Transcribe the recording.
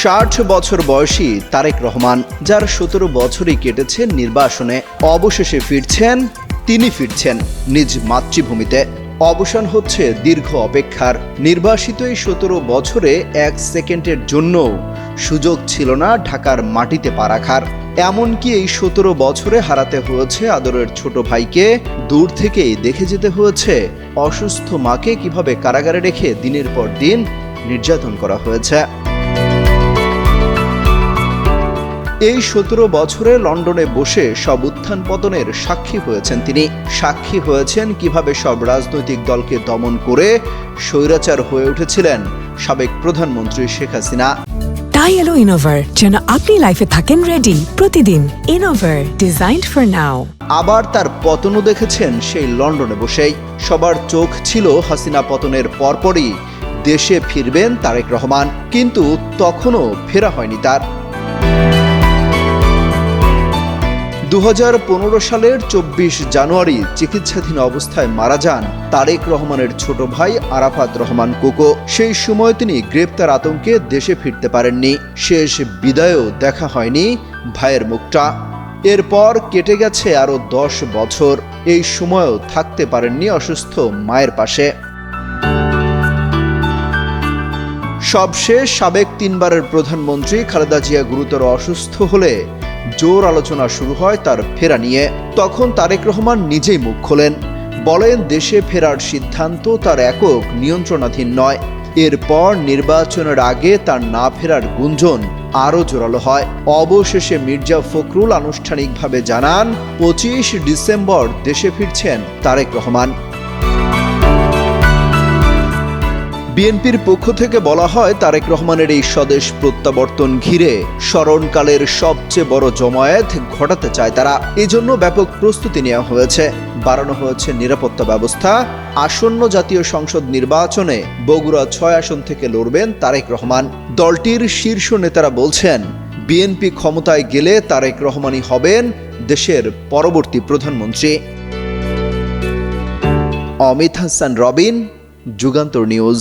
60 বছর বয়সী তারেক রহমান, যার 17 বছরই কেটেছে নির্বাসনে, অবশেষে তিনি ফিরছেন নিজ মাতৃভূমিতে। অবসান হচ্ছে দীর্ঘ অপেক্ষার। নির্বাসিত এই 17 বছরে 1 সেকেন্ডের জন্য সুযোগ ছিল না ঢাকার মাটিতে পা রাখার। এমনকি এই 17 বছরে হারাতে হয়েছে আদরের ছোট ভাইকে, দূর থেকেই দেখে যেতে হয়েছে অসুস্থ মাকে কিভাবে কারাগারে রেখে দিনের পর দিন নির্যাতন করা হয়েছে। এই 17 বছরে লন্ডনে বসে সব উত্থান পতনের সাক্ষী হয়েছেন তিনি। সাক্ষী হয়েছেন কিভাবে সব রাজনৈতিক দলকে দমন করে স্বৈরাচার হয়ে উঠেছিলেন সাবেক প্রধানমন্ত্রী শেখ হাসিনা। তাই এলো ইনোভার, যেন আপনি লাইফে থাকেন রেডি প্রতিদিন। Innova, designed for now. আবার তার পতনও দেখেছেন সেই লন্ডনে বসেই। সবার চোখ ছিল হাসিনা পতনের পরপরই দেশে ফিরবেন তারেক রহমান, কিন্তু তখনও ফেরা হয়নি তার। 2015 সালের 24 জানুয়ারি চিকিৎসাধীন অবস্থায় মারা যান তারেক রহমানের ছোট ভাই আরাফাত রহমান কোকো। সেই সময় তিনি গ্রেপ্তার আতঙ্কে দেশে ফিরতে পারেননি। শেষ বিদায়ও দেখা হয়নি ভাইয়ের মুখটা। এরপর কেটে গেছে আরো 10 বছর। এই সময়ও থাকতে পারেননি অসুস্থ মায়ের পাশে। সবশেষ সাবেক 3 বারের প্রধানমন্ত্রী খালেদা জিয়া গুরুতর অসুস্থ হলে জোর আলোচনা শুরু হয় তার ফেরা নিয়ে। তখন তারেক রহমান নিজেই মুখ খোলেন, বলেন দেশে ফেরার সিদ্ধান্ত তার একক নিয়ন্ত্রণাধীন নয়। এরপর নির্বাচনের আগে তার না ফেরার গুঞ্জন আরও জোরালো হয়। অবশেষে মির্জা ফখরুল আনুষ্ঠানিকভাবে জানান 25 ডিসেম্বর দেশে ফিরছেন তারেক রহমান। বিএনপির পক্ষ থেকে বলা হয় তারেক রহমানের এই স্বদেশ প্রত্যাবর্তন ঘিরে স্মরণকালের সবচেয়ে বড় জমায়েত ঘটাতে চায় তারা। এজন্য ব্যাপক প্রস্তুতি নেওয়া হয়েছে, বাড়ানো হয়েছে নিরাপত্তা ব্যবস্থা। আসন্ন জাতীয় সংসদ নির্বাচনে বগুড়া 6 আসন থেকে লড়বেন তারেক রহমান। দলটির শীর্ষ নেতারা বলছেন বিএনপি ক্ষমতায় গেলে তারেক রহমানই হবেন দেশের পরবর্তী প্রধানমন্ত্রী। অমিত হাসান রবিন, যুগান্তর নিউজ।